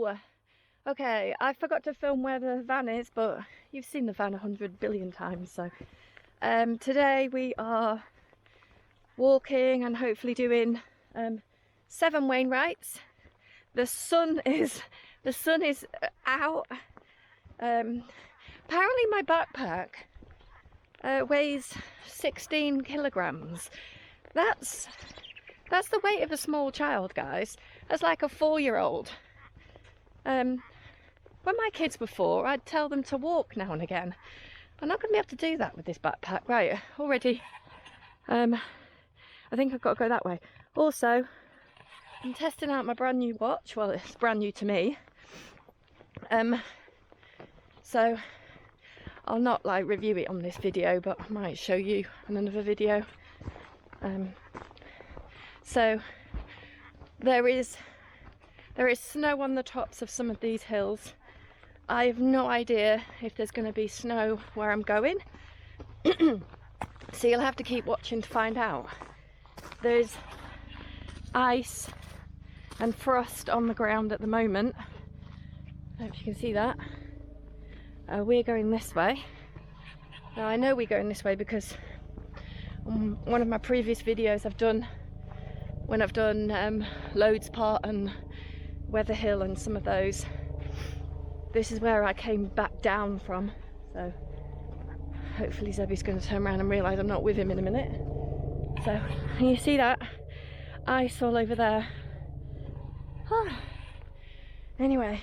Hello! Okay, I forgot to film where the van is, but you've seen the van 100 billion times, so today we are walking and hopefully doing 7 Wainwrights. The sun is out. Apparently my backpack weighs 16 kilograms. That's the weight of a small child, guys. That's like a 4-year-old. When my kids were 4, I'd tell them to walk now and again. I'm not going to be able to do that with this backpack. Right, already. I think I've got to go that way. Also, I'm testing out my brand new watch. Well, it's brand new to me. So I'll not like review it on this video, but I might show you in another video. So there is snow on the tops of some of these hills. I have no idea if there's going to be snow where I'm going. So you'll have to keep watching to find out. There's ice and frost on the ground at the moment. I hope you can see that. We're going this way. Now I know we're going this way because on one of my previous videos I've done, when I've done Loads Pot and Weather Hill and some of those, this is where I came back down from. So hopefully Zebby's going to turn around and realise I'm not with him in a minute. So, can you see that? Ice all over there. Anyway,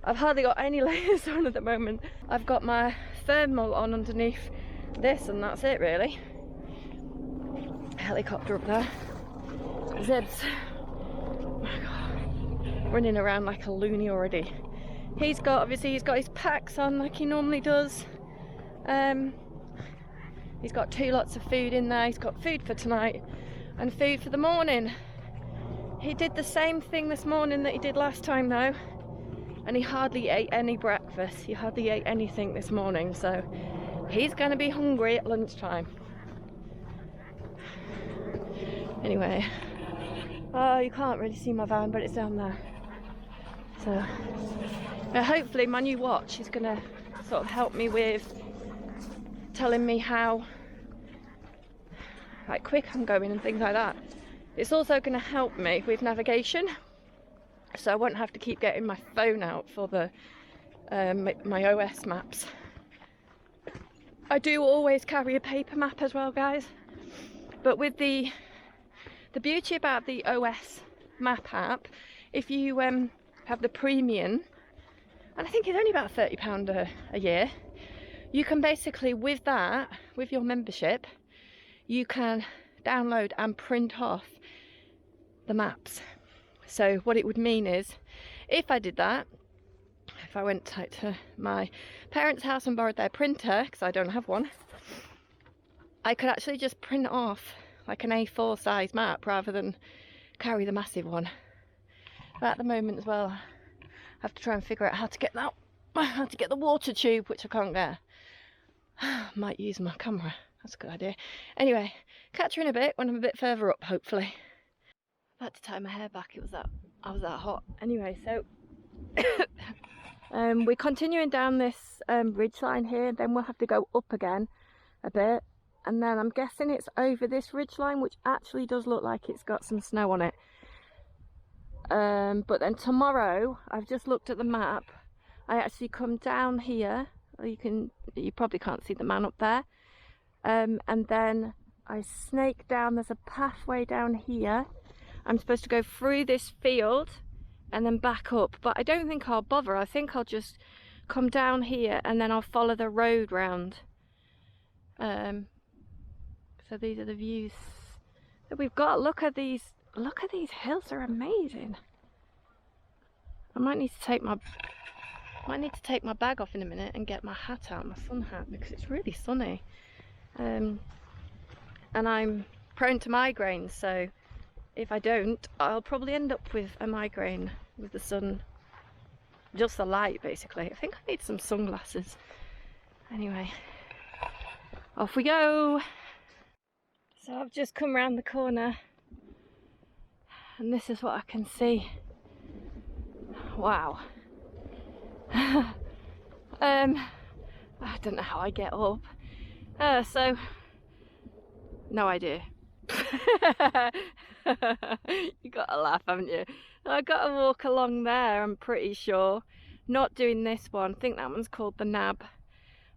I've hardly got any layers on at the moment. I've got my thermal on underneath this and that's it really. Helicopter up there. Zeb's, oh my God, running around like a loony already. He's got his packs on like he normally does. He's got 2 lots of food in there. He's got food for tonight and food for the morning. He did the same thing this morning that he did last time though, and he hardly ate any breakfast. He hardly ate anything this morning, so he's going to be hungry at lunchtime. Anyway, oh, you can't really see my van, but it's down there. So hopefully my new watch is going to sort of help me with telling me how like quick I'm going and things like that. It's also going to help me with navigation, so I won't have to keep getting my phone out for the my OS maps. I do always carry a paper map as well, guys, but with the beauty about the OS map app, if you have the premium, and I think it's only about £30 a year, you can basically, with that, with your membership, you can download and print off the maps. So what it would mean is, if I did that, if I went to my parents' house and borrowed their printer, because I don't have one, I could actually just print off like an A4 size map rather than carry the massive one. But at the moment as well, I have to try and figure out how to get the water tube, which I can't get. Might use my camera. That's a good idea. Anyway, catch you in a bit when I'm a bit further up, hopefully. I've had to tie my hair back. I was that hot. Anyway, so we're continuing down this ridge line here. Then we'll have to go up again a bit, and then I'm guessing it's over this ridge line, which actually does look like it's got some snow on it. But then tomorrow, I've just looked at the map, I actually come down here. You probably can't see the man up there, and then I snake down. There's a pathway down here. I'm supposed to go through this field and then back up, but I don't think I'll bother. I think I'll just come down here and then I'll follow the road round. So these are the views that we've got. Look at these hills, they're amazing. I might need to take my bag off in a minute and get my hat out, my sun hat, because it's really sunny. And I'm prone to migraines, so if I don't, I'll probably end up with a migraine with the sun, just the light basically. I think I need some sunglasses. Anyway, off we go. So I've just come round the corner and this is what I can see. Wow. I don't know how I get up. So, no idea. You gotta laugh, haven't you? I gotta walk along there, I'm pretty sure. Not doing this one. I think that one's called the Nab.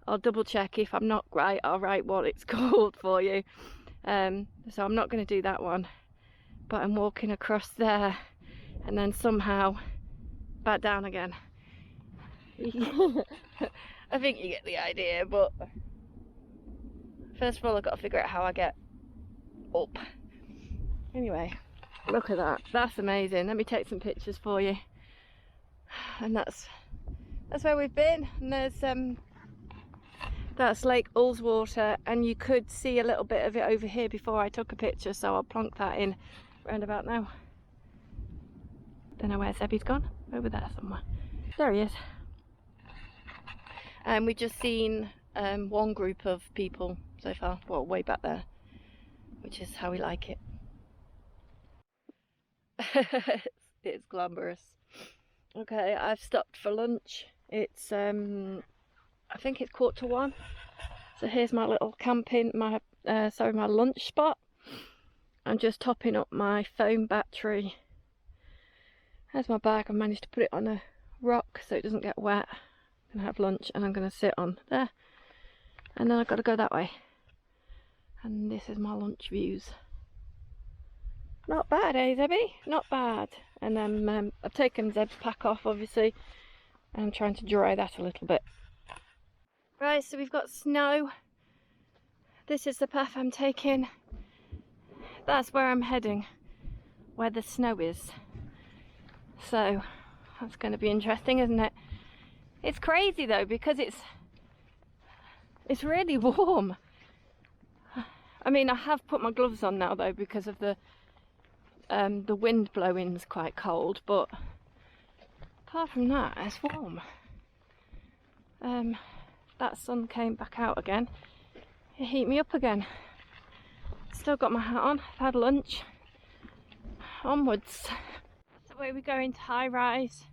I'll double check. If I'm not right, I'll write what it's called for you. So I'm not going to do that one, but I'm walking across there and then somehow back down again. I think you get the idea, but first of all I've got to figure out how I get up. Anyway, look at that. That's amazing. Let me take some pictures for you. And that's where we've been. And there's that's Lake Ullswater, and you could see a little bit of it over here before I took a picture, so I'll plonk that in round about now. Don't know where Sebby's gone. Over there somewhere. There he is. And we've just seen one group of people so far, well, way back there, which is how we like it. It's glamorous. Okay, I've stopped for lunch. It's I think it's 1:45. So here's my little my lunch spot. I'm just topping up my phone battery. There's my bag. I've managed to put it on a rock so it doesn't get wet. I'm gonna have lunch and I'm gonna sit on there. And then I've got to go that way. And this is my lunch views. Not bad, eh, Zebby? Not bad. And then I've taken Zeb's pack off, obviously, and I'm trying to dry that a little bit. Right, so we've got snow. This is the path I'm taking. That's where I'm heading, where the snow is. So that's going to be interesting, isn't it? It's crazy though, because it's really warm. I mean, I have put my gloves on now though, because of the wind blowing's quite cold, but apart from that, it's warm. That sun came back out again. It heat me up again. Still got my hat on. I've had lunch. Onwards. So away we go into high rise,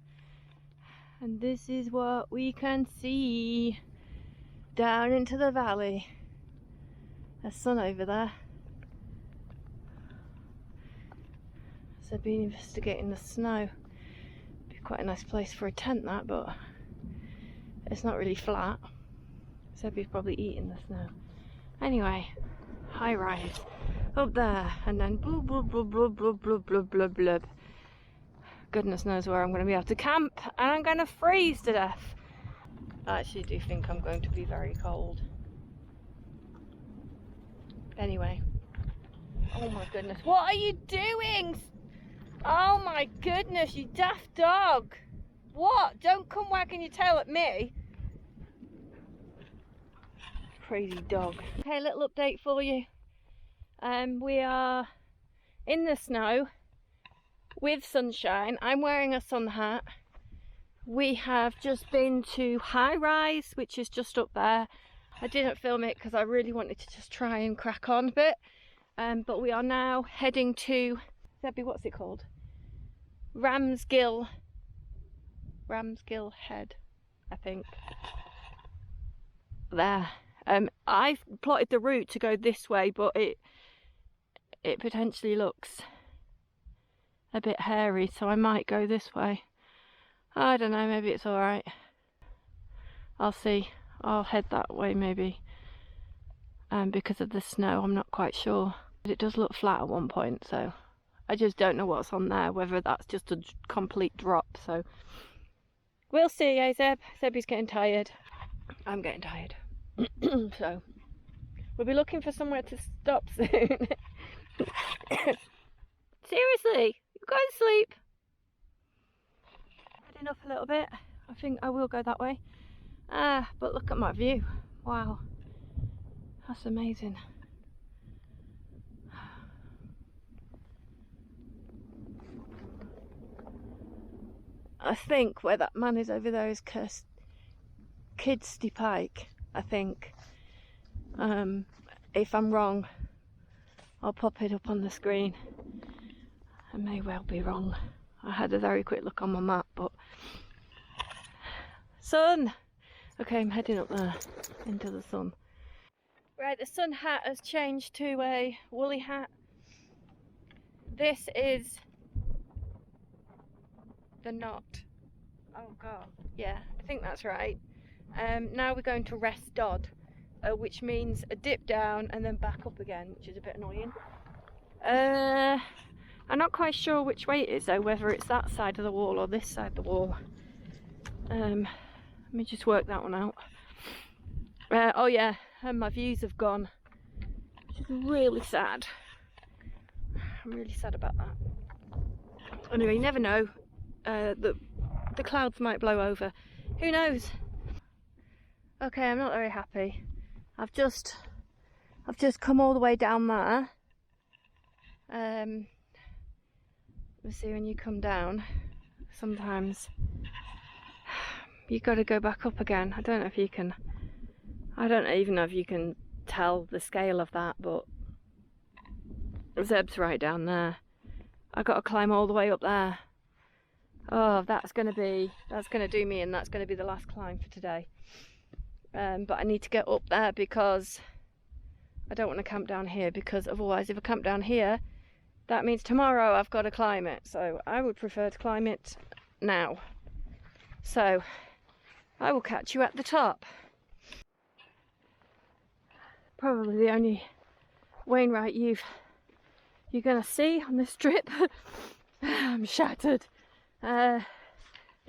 and this is what we can see down into the valley. There's sun over there. So been investigating the snow. Be quite a nice place for a tent, that, but it's not really flat. Sebby's probably eating the snow. Anyway, high rise up there, and then blub blub blub blub blub blub blub blub blub. Goodness knows where I'm going to be able to camp, and I'm going to freeze to death. I actually do think I'm going to be very cold. Anyway, oh my goodness, what are you doing? Oh my goodness, you daft dog! What? Don't come wagging your tail at me. Crazy dog. Okay, little update for you. We are in the snow with sunshine. I'm wearing a sun hat. We have just been to High Rise, which is just up there. I didn't film it because I really wanted to just try and crack on a bit. But we are now heading to, Zebby, what's it called? Ramsgill Head, I think. There. I've plotted the route to go this way, but it potentially looks a bit hairy, so I might go this way. I don't know, maybe it's alright. I'll see. I'll head that way maybe. Because of the snow, I'm not quite sure. But it does look flat at one point, so I just don't know what's on there, whether that's just a complete drop, so we'll see, eh, Zeb? Zebby's getting tired. I'm getting tired. So we'll be looking for somewhere to stop soon. Seriously, you go to sleep. Heading up a little bit. I think I will go that way. But look at my view. Wow, that's amazing. I think where that man is over there is Kidsty Pike, I think. If I'm wrong, I'll pop it up on the screen. I may well be wrong. I had a very quick look on my map, but Sun! Okay, I'm heading up there, into the sun. Right, the sun hat has changed to a woolly hat. This is the knot. Oh god, yeah, I think that's right. Now we're going to rest Dodd, which means a dip down and then back up again, which is a bit annoying. I'm not quite sure which way it is though, whether it's that side of the wall or this side of the wall. Let me just work that one out. Oh yeah, and my views have gone, which is really sad. I'm really sad about that. Anyway, you never know. The clouds might blow over. Who knows? Okay, I'm not very happy. I've just come all the way down there. You see, when you come down, sometimes you got to go back up again. I don't know if you can. I don't even know if you can tell the scale of that, but Zeb's right down there. I got to climb all the way up there. Oh, that's gonna do me, and that's gonna be the last climb for today. But I need to get up there because I don't want to camp down here, because otherwise if I camp down here, that means tomorrow I've got to climb it. So I would prefer to climb it now. So I will catch you at the top. Probably the only Wainwright you're gonna see on this trip. I'm shattered.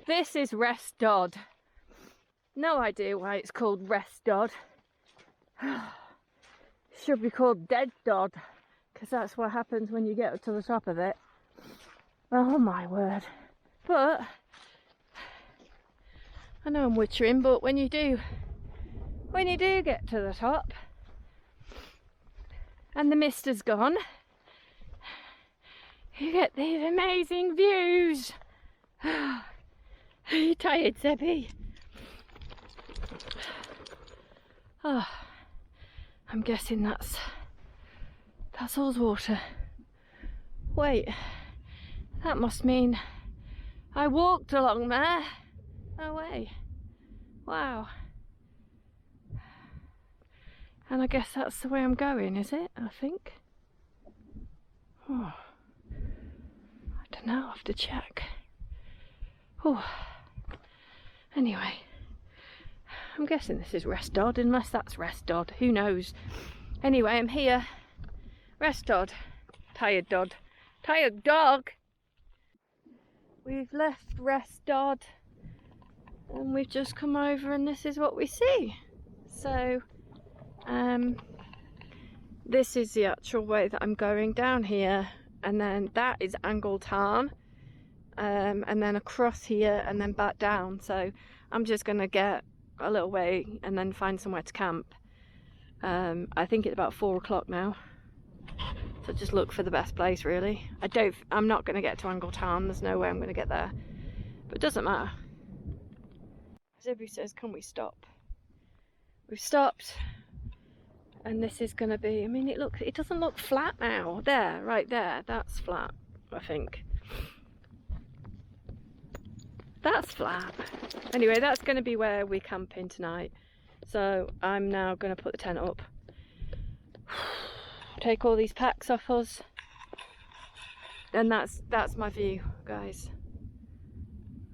This is Rest Dodd. No idea why it's called Rest Dodd. Should be called Dead Dodd, because that's what happens when you get up to the top of it. Oh my word. But I know I'm wittering, but when you do get to the top and the mist is gone, you get these amazing views. Are you tired, Zebby? Oh, I'm guessing that's all's water. Wait, that must mean I walked along there. No way. Wow. And I guess that's the way I'm going, is it? I think. Oh, I don't know, I'll have to check. Oh. Anyway, I'm guessing this is Rest Dodd, unless that's Rest Dodd. Who knows? Anyway, I'm here. Rest Dodd. Tired Dodd. Tired dog! We've left Rest Dodd and we've just come over, and this is what we see. So, this is the actual way that I'm going down here, and then that is Angle Tarn, and then across here and then back down. So I'm just gonna get a little way and then find somewhere to camp. I think it's about 4 o'clock now, so just look for the best place really. I'm not gonna get to Angle Tarn, there's no way I'm gonna get there, but it doesn't matter. Zebby says, can we stop? We've stopped, and this is gonna be, I mean, it doesn't look flat now. There, right there, that's flat, I think. That's flat. Anyway, that's gonna be where we're camping tonight. So I'm now gonna put the tent up. Take all these packs off us. And that's my view, guys.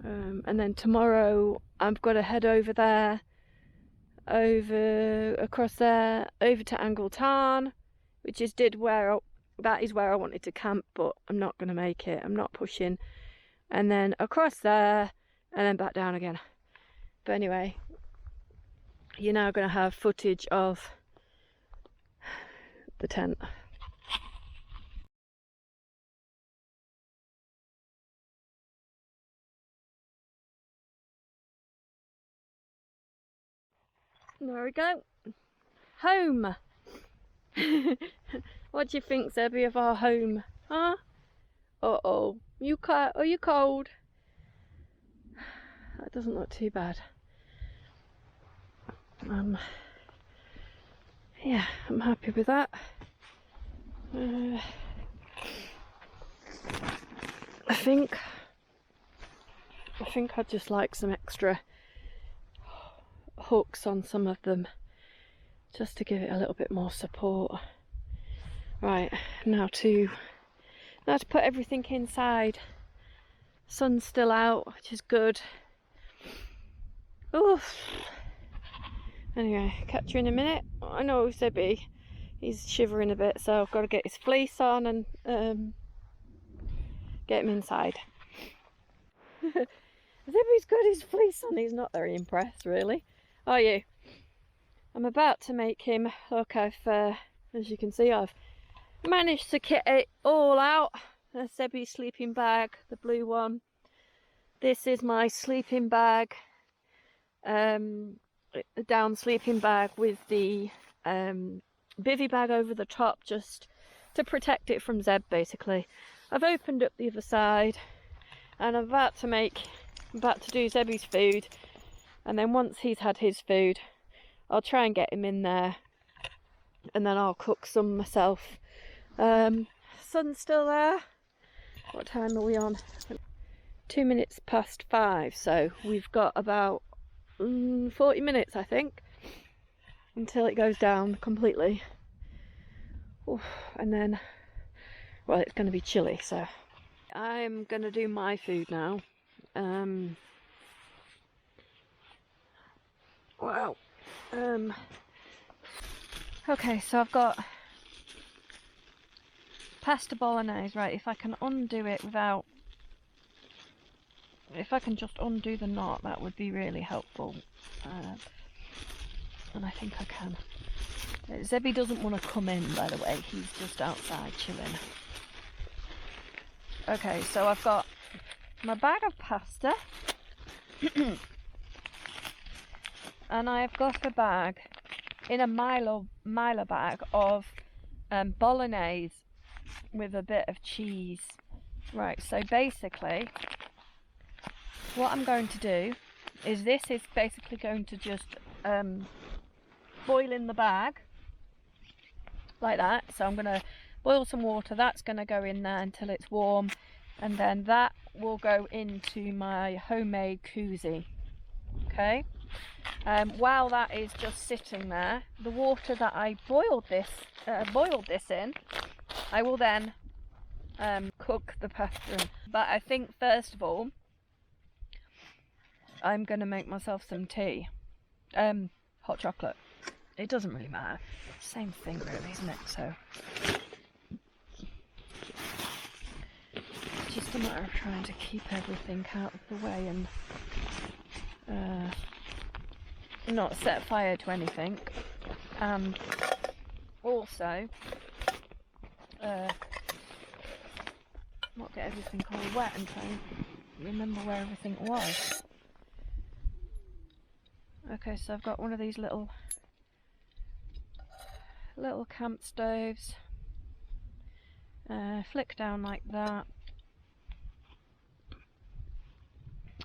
And then tomorrow I've got to head over there, across there, over to Angle Tarn, which is that is where I wanted to camp, but I'm not going to make it. I'm not pushing. And then across there, and then back down again. But anyway, you're now going to have footage of the tent. There we go. Home. What do you think, Zebby, of our home? Huh? Uh-oh. Are you cold? That doesn't look too bad. Yeah, I'm happy with that. I think I'd just like some extra hooks on some of them just to give it a little bit more support. Right, now to put everything inside. Sun's still out, which is good. Oof. Anyway, catch you in a minute. I know Zebby, he's shivering a bit, so I've got to get his fleece on and get him inside. Zebby's got his fleece on. He's not very impressed, really. Are you? I'm about to make him. Look, as you can see, I've managed to kit it all out. There's Zebby's sleeping bag, the blue one. This is my sleeping bag, a down sleeping bag with the bivy bag over the top, just to protect it from Zeb, basically. I've opened up the other side, and I'm about to do Zebby's food, and then once he's had his food, I'll try and get him in there, and then I'll cook some myself. Sun's still there. What time are we on? 2 minutes past 5, so we've got about 40 minutes, I think, until it goes down completely. Oof, and then, well, it's going to be chilly, so I'm going to do my food now. Wow. Okay, so I've got pasta bolognese. Right, if I can undo it without, if I can just undo the knot, that would be really helpful. And I think I can. Zebby doesn't want to come in, by the way. He's just outside chilling. Okay, so I've got my bag of pasta. And I've got a bag, in a Milo bag, of bolognese with a bit of cheese. Right, so basically what I'm going to do is, this is basically going to just boil in the bag like that. So I'm going to boil some water, that's going to go in there until it's warm, and then that will go into my homemade koozie. Okay, while that is just sitting there, the water that I boiled this in, I will then cook the pasta in. But I think first of all I'm going to make myself some tea. Hot chocolate. It doesn't really matter. Same thing really, isn't it? So it's just a matter of trying to keep everything out of the way and not set fire to anything. And also not get everything all wet and try and remember where everything was. Okay, so I've got one of these little camp stoves. Flick down like that,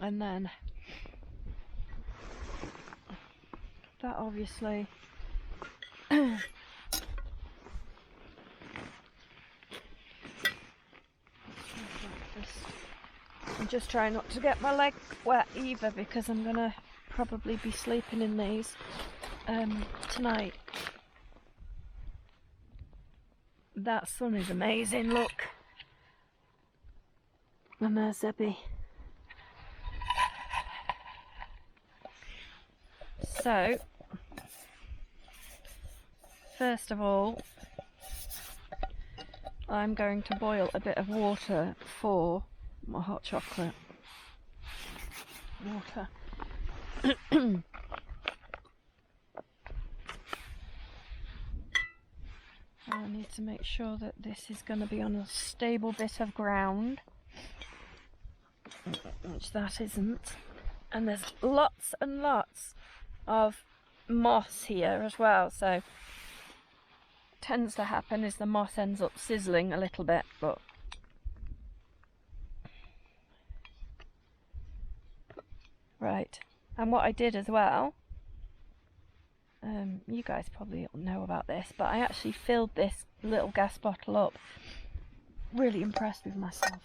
and then that obviously I'm just trying not to get my leg wet either, because I'm gonna probably be sleeping in these tonight. That sun is amazing, look. And there's Zebby. So, first of all, I'm going to boil a bit of water for my hot chocolate. Water. I need to make sure that this is going to be on a stable bit of ground, which that isn't. And there's lots and lots of moss here as well, so what tends to happen is the moss ends up sizzling a little bit, but right. And what I did as well, you guys probably know about this, but I actually filled this little gas bottle up. Really impressed with myself.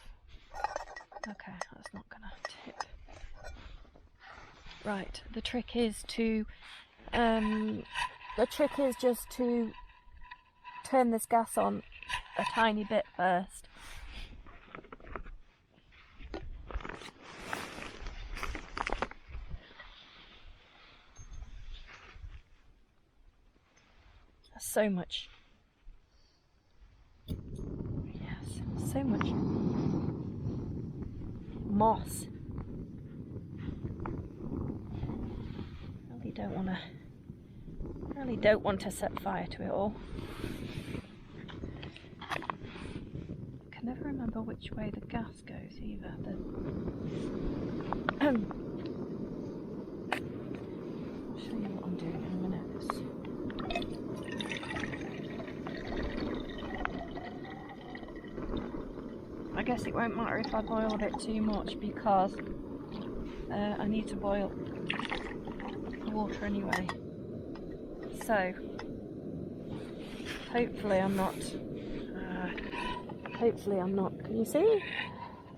Okay, that's not gonna tip. Right, the trick is just to turn this gas on a tiny bit first. There's so much. Yes, so much moss. Really don't want to set fire to it all. I can never remember which way the gas goes either. I'll show you what I'm doing in a minute. I guess it won't matter if I boiled it too much because I need to boil the water anyway. So hopefully I'm not, can you see?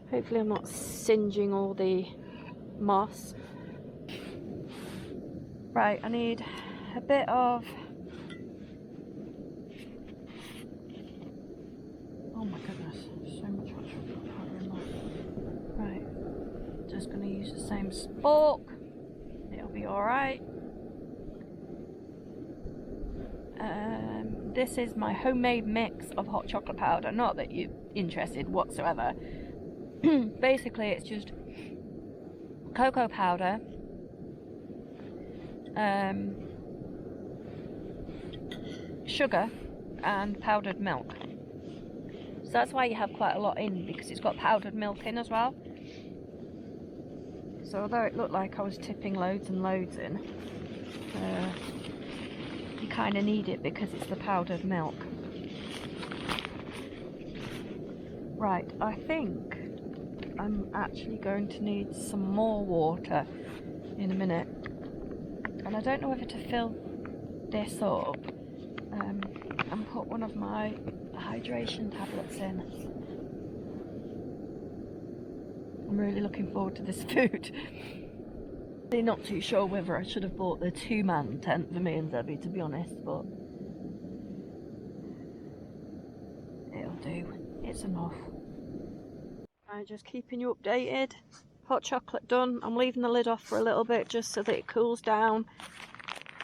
Hopefully I'm not singeing all the moss. Right, I need a bit of, oh my goodness, so much hot chocolate powder in there. Right, just going to use the same spork, it'll be alright. This is my homemade mix of hot chocolate powder, not that you're interested whatsoever. Basically it's just cocoa powder, sugar and powdered milk. So that's why you have quite a lot in, because it's got powdered milk in as well. So although it looked like I was tipping loads and loads in, you kind of need it because it's the powdered milk. Right, I think I'm actually going to need some more water in a minute, and I don't know whether to fill this up and put one of my hydration tablets in. I'm really looking forward to this food. I'm not too sure whether I should have bought the 2-man tent for me and Zebby, to be honest, but it'll do. It's enough. Right, just keeping you updated. Hot chocolate done. I'm leaving the lid off for a little bit just so that it cools down.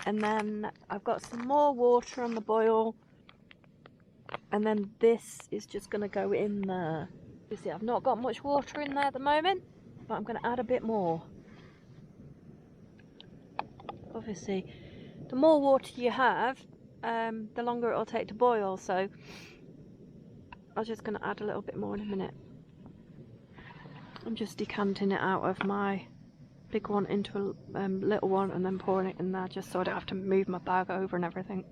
And then I've got some more water on the boil. And then this is just going to go in there. You see, I've not got much water in there at the moment, but I'm going to add a bit more. Obviously, the more water you have, the longer it'll take to boil, so I'm just going to add a little bit more in a minute. I'm just decanting it out of my big one into a little one and then pouring it in there just so I don't have to move my bag over and everything.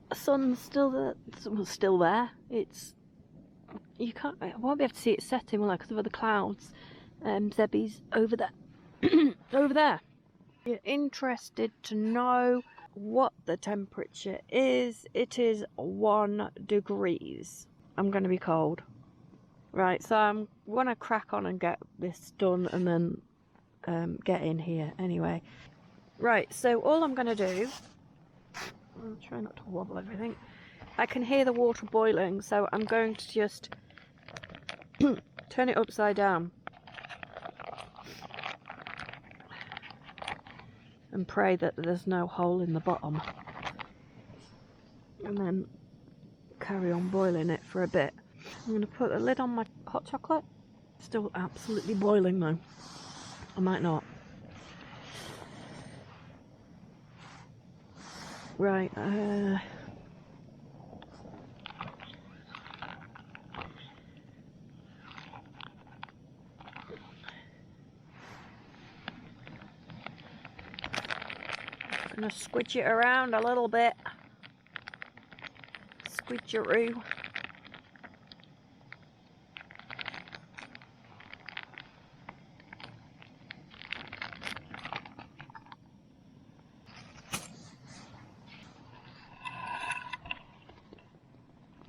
The sun's still there. You can't, I won't be able to see it setting, will I, because of the clouds. Zebby's over there. Over there. If you're interested to know what the temperature is, it is 1 degrees. I'm going to be cold. Right, so I'm going to crack on and get this done and then get in here anyway. Right, so all I'm going to do, I'll try not to wobble everything. I can hear the water boiling, so I'm going to just turn it upside down and pray that there's no hole in the bottom, and then carry on boiling it for a bit. I'm going to put a lid on my hot chocolate. Still absolutely boiling though. I might not. Right, gonna squidge it around a little bit. Squidgeroo.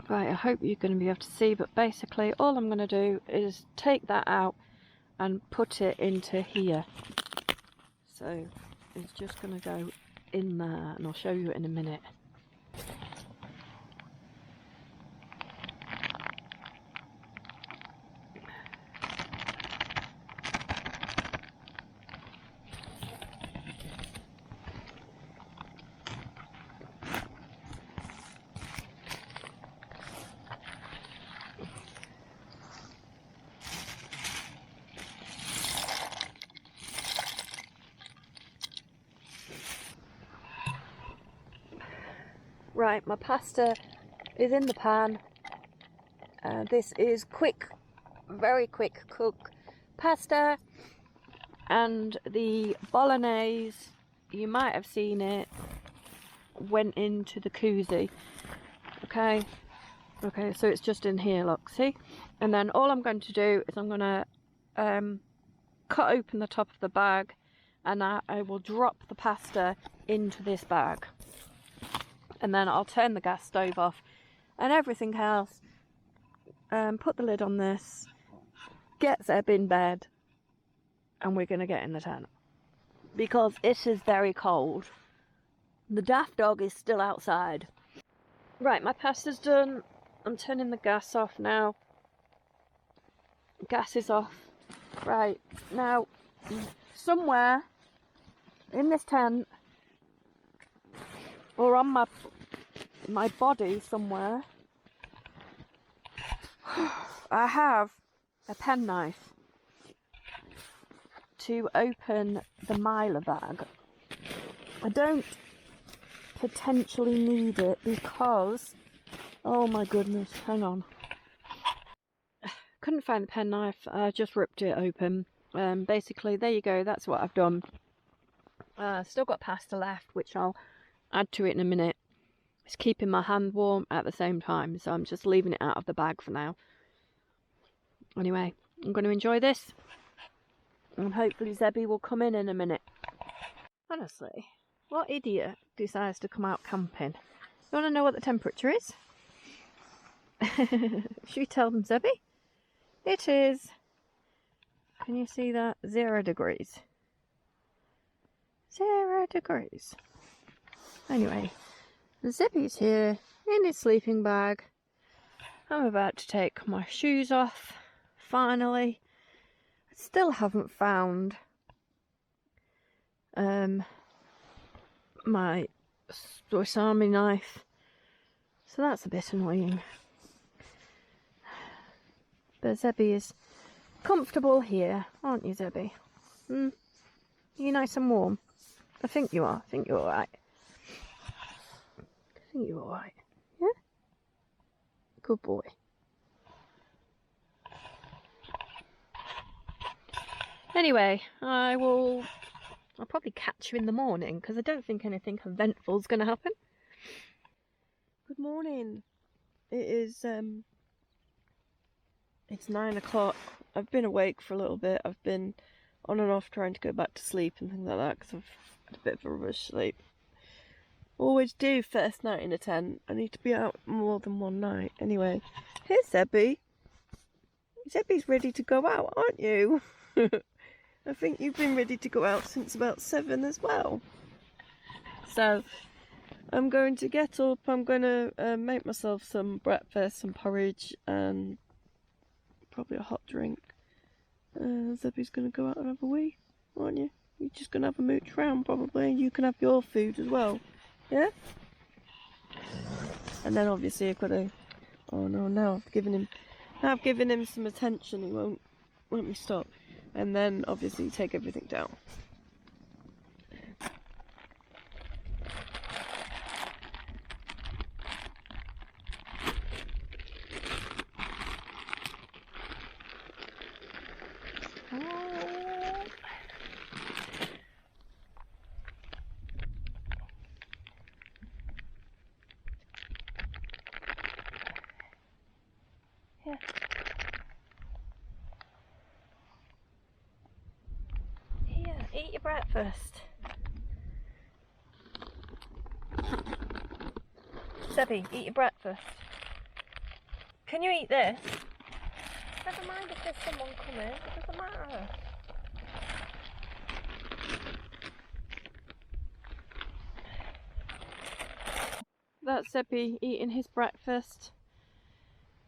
Right, I hope you're going to be able to see, but basically all I'm going to do is take that out and put it into here. So it's just going to go in there, and I'll show you in a minute. Right, my pasta is in the pan. This is quick, very quick cook pasta, and the bolognese, you might have seen it, went into the koozie. Okay, so it's just in here, look, see? And then all I'm going to do is I'm going to cut open the top of the bag, and I will drop the pasta into this bag. And then I'll turn the gas stove off and everything else, put the lid on this, get Zeb in bed, and we're going to get in the tent. Because it is very cold. The daft dog is still outside. Right, my pasta's done. I'm turning the gas off now. Gas is off. Right, now, somewhere in this tent, or on my body somewhere, I have a penknife to open the miler bag. I don't potentially need it because, oh my goodness, hang on. Couldn't find the penknife, I just ripped it open. Basically, there you go, that's what I've done. Still got pasta left, which I'll add to it in a minute. It's keeping my hand warm at the same time, so I'm just leaving it out of the bag for now. Anyway, I'm going to enjoy this, and hopefully Zebby will come in a minute. Honestly, what idiot decides to come out camping? You want to know what the temperature is? Should we tell them, Zebby? It is, can you see that? 0 degrees. 0 degrees. Anyway, Zippy's here in his sleeping bag. I'm about to take my shoes off, finally. I still haven't found my Swiss Army knife, so that's a bit annoying. But Zebby is comfortable here, aren't you, Zebby? Are you nice and warm? I think you are. I think you're alright. I think you're alright. Yeah? Good boy. Anyway, I'll probably catch you in the morning, because I don't think anything eventful is going to happen. Good morning. It is, it's 9 o'clock. I've been awake for a little bit. I've been on and off trying to go back to sleep and things like that, because I've had a bit of a rubbish sleep. Always do first night in a tent. I need to be out more than one night. Anyway, here's Zebby. Zebby's ready to go out, aren't you? I think you've been ready to go out since about 7 as well. So, I'm going to get up. I'm going to make myself some breakfast, some porridge, and probably a hot drink. Zebby's going to go out and have a wee, aren't you? You're just going to have a mooch round probably, and you can have your food as well. Yeah? And then obviously I've got to... Oh no, now I've given him some attention, he won't let me stop. And then obviously take everything down. Here. Here, eat your breakfast. Zebby, eat your breakfast. Can you eat this? Never mind if there's someone coming, it doesn't matter. That's Zebby eating his breakfast.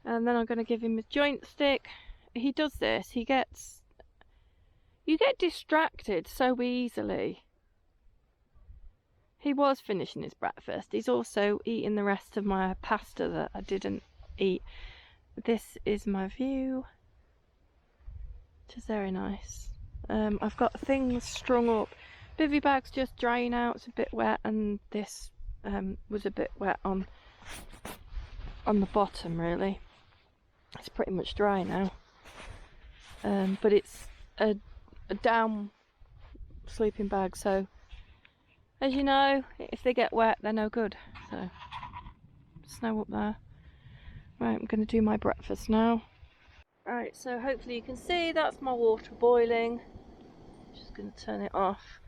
And then I'm going to give him a joint stick. He does this, you get distracted so easily. He was finishing his breakfast. He's also eating the rest of my pasta that I didn't eat. This is my view, which is very nice. I've got things strung up. Bivy bag's just drying out, it's a bit wet, and this was a bit wet on the bottom really. It's pretty much dry now. But it's a down sleeping bag, so as you know, if they get wet they're no good. So snow up there. Right, I'm going to do my breakfast now. Right, so hopefully you can see that's my water boiling. Just going to turn it off.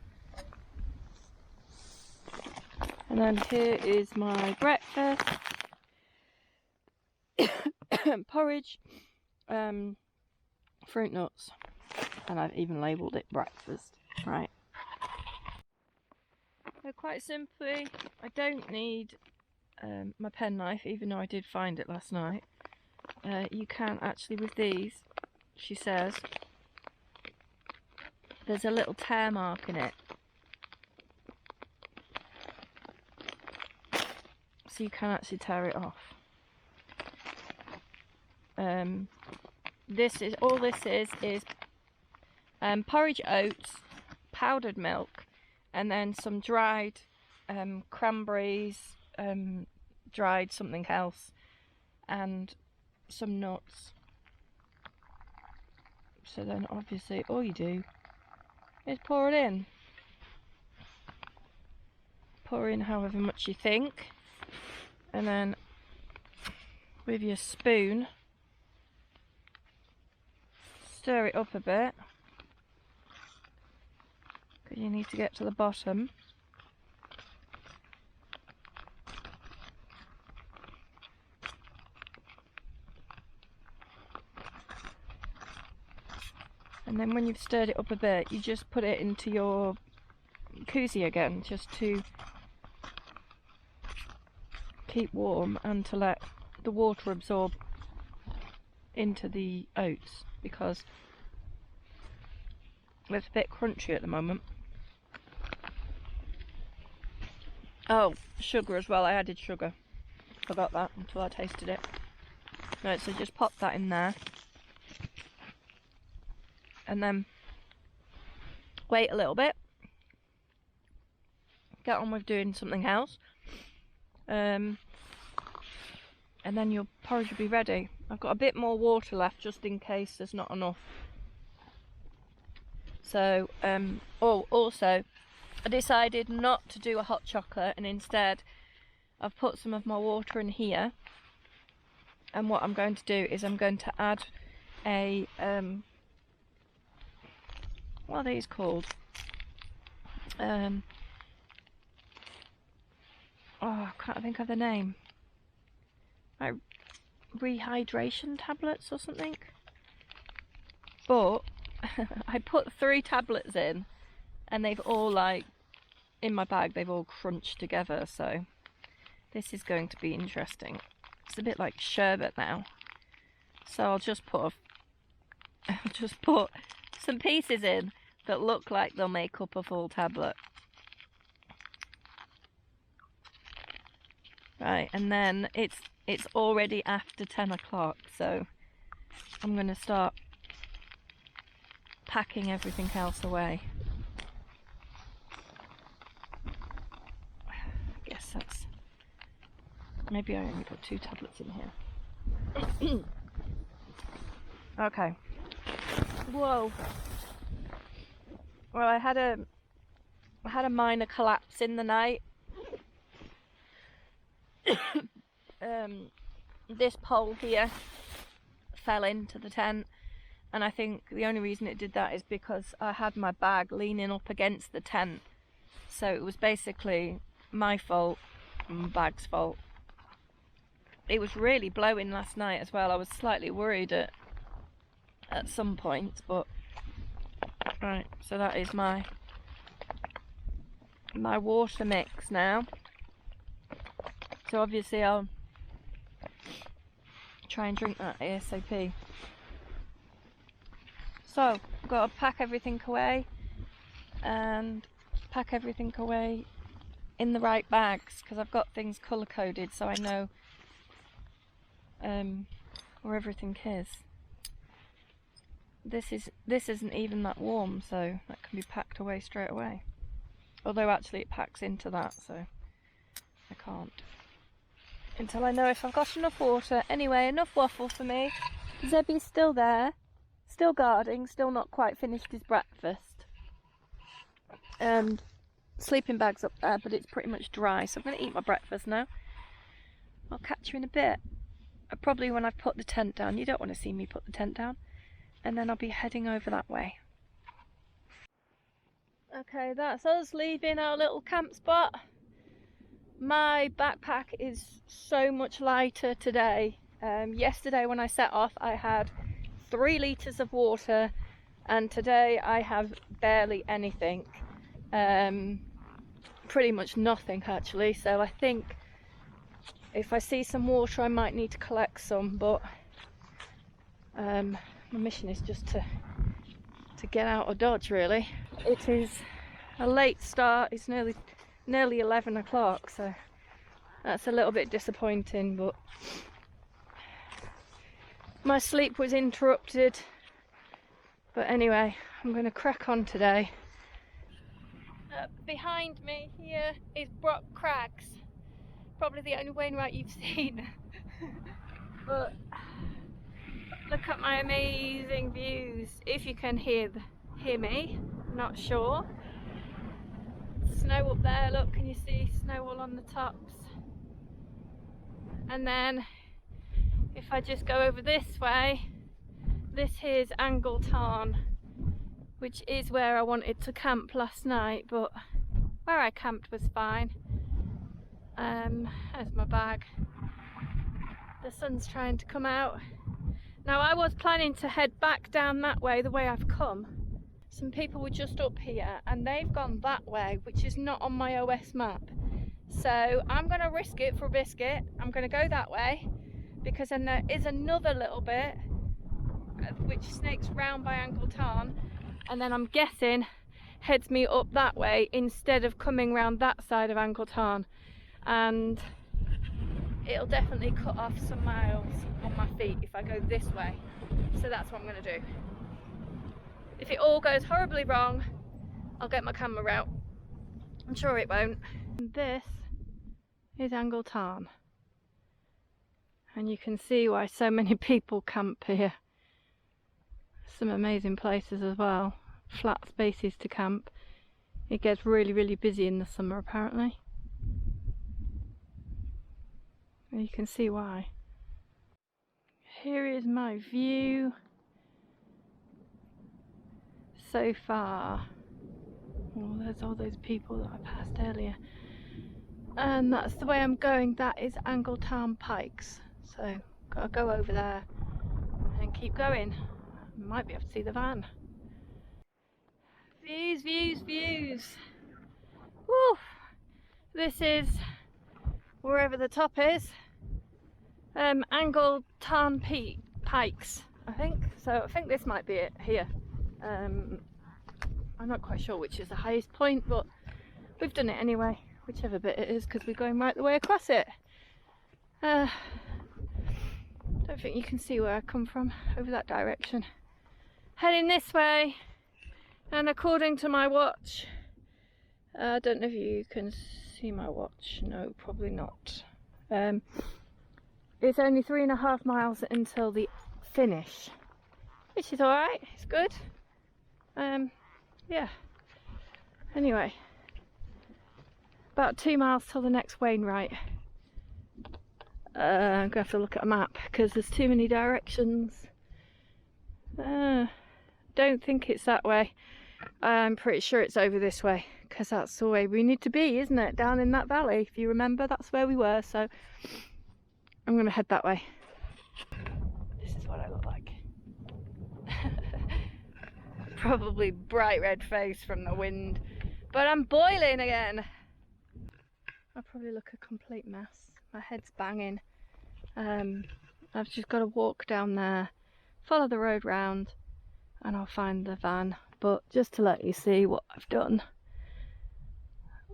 And then here is my breakfast. Porridge, fruit nuts, and I've even labelled it breakfast. Right. So quite simply, I don't need my penknife, even though I did find it last night. You can actually, with these, she says, there's a little tear mark in it. So you can actually tear it off. This is porridge oats, powdered milk, and then some dried cranberries, dried something else, and some nuts. So then obviously all you do is pour it in. Pour in however much you think, and then with your spoon stir it up a bit, because you need to get to the bottom. And then when you've stirred it up a bit, you just put it into your koozie again, just to keep warm and to let the water absorb into the oats, because it's a bit crunchy at the moment. Oh, sugar as well. I added sugar. Forgot that until I tasted it. Right, so just pop that in there. And then wait a little bit. Get on with doing something else. And then your porridge will be ready. I've got a bit more water left just in case there's not enough. So, also, I decided not to do a hot chocolate, and instead I've put some of my water in here. And what I'm going to do is I'm going to add a, what are these called? Oh, I can't think of the name. Like rehydration tablets or something. But I put 3 tablets in, and they've all, like, in my bag, they've all crunched together, so this is going to be interesting. It's a bit like sherbet now. So I'll just put some pieces in that look like they'll make up a full tablet. Right, and then it's already after 10 o'clock, so I'm going to start packing everything else away. I guess that's... maybe I only put 2 tablets in here. Okay. Whoa. Well, I had a minor collapse in the night. This pole here fell into the tent, and I think the only reason it did that is because I had my bag leaning up against the tent, so it was basically my fault and my bag's fault. It was really blowing last night as well. I was slightly worried at at some point, but right, so that is my water mix now. So obviously I'll try and drink that ASAP. So I've got to pack everything away and pack everything away in the right bags, because I've got things colour coded so I know where everything is. This isn't even that warm, so that can be packed away straight away. Although actually it packs into that, so I can't. Until I know if I've got enough water. Anyway, enough waffle for me. Zebby's still there, still guarding, still not quite finished his breakfast. Sleeping bag's up there, but it's pretty much dry, so I'm going to eat my breakfast now. I'll catch you in a bit. Probably when I've put the tent down. You don't want to see me put the tent down. And then I'll be heading over that way. Okay, that's us leaving our little camp spot. My backpack is so much lighter today. Yesterday when I set off I had 3 litres of water, and today I have barely anything. Pretty much nothing actually, so I think if I see some water I might need to collect some, but my mission is just to get out of Dodge really. It is a late start, it's nearly 11 o'clock, so that's a little bit disappointing, but my sleep was interrupted. But anyway, I'm going to crack on today. Behind me here is Brock Crags, probably the only Wainwright you've seen. But look at my amazing views, if you can hear me, not sure. Snow up there, look, can you see snow all on the tops? And then if I just go over this way, this here's Angletarn, which is where I wanted to camp last night, but where I camped was fine. There's my bag. The sun's trying to come out. Now I was planning to head back down that way, the way I've come. Some people were just up here and they've gone that way, which is not on my OS map. So I'm going to risk it for a biscuit. I'm going to go that way, because then there is another little bit which snakes round by Angletarn, and then I'm guessing heads me up that way instead of coming round that side of Angletarn, and it'll definitely cut off some miles on my feet if I go this way. So that's what I'm going to do. If it all goes horribly wrong, I'll get my camera out. I'm sure it won't. This is Angletarn, and you can see why so many people camp here. Some amazing places as well, flat spaces to camp. It gets really busy in the summer apparently, and you can see why. Here is my view so far. Oh, there's all those people that I passed earlier, and that's the way I'm going. That is Angletarn Pikes, so gotta go over there and keep going. Might be able to see the van. Views. Woo! This is wherever the top is. Angletarn Pikes, I think. So I think this might be it here. I'm not quite sure which is the highest point, but we've done it anyway, whichever bit it is, because we're going right the way across it. Don't think you can see where I come from over that direction. Heading this way, and according to my watch, I don't know if you can see my watch, no, probably not. It's only 3.5 miles until the finish, which is alright, it's good. Yeah, anyway, about 2 miles till the next Wainwright. I'm gonna have to look at a map because there's too many directions. Don't think it's that way. I'm pretty sure it's over this way, because that's the way we need to be, isn't it? Down in that valley, if you remember, that's where we were. So I'm gonna head that way. This is what I look like. probably bright red face from the wind, but I'm boiling again. I probably look a complete mess. My head's banging. I've just got to walk down there, follow the road round, and I'll find the van. But just to let you see what I've done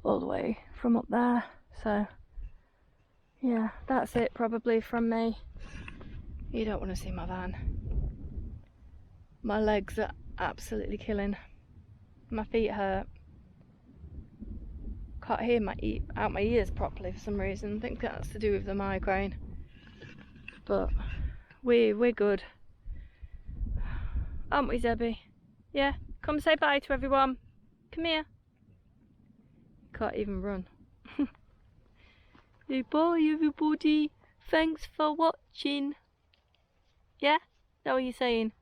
all the way from up there. So yeah, that's it probably from me. You don't want to see my van. My legs are absolutely killing. My feet hurt. Can't hear out my ears properly for some reason. I think that's to do with the migraine. But we're good. Aren't we, Zebby? Yeah? Come say bye to everyone. Come here. Can't even run. Hey, bye everybody. Thanks for watching. Yeah? Is that what you're saying?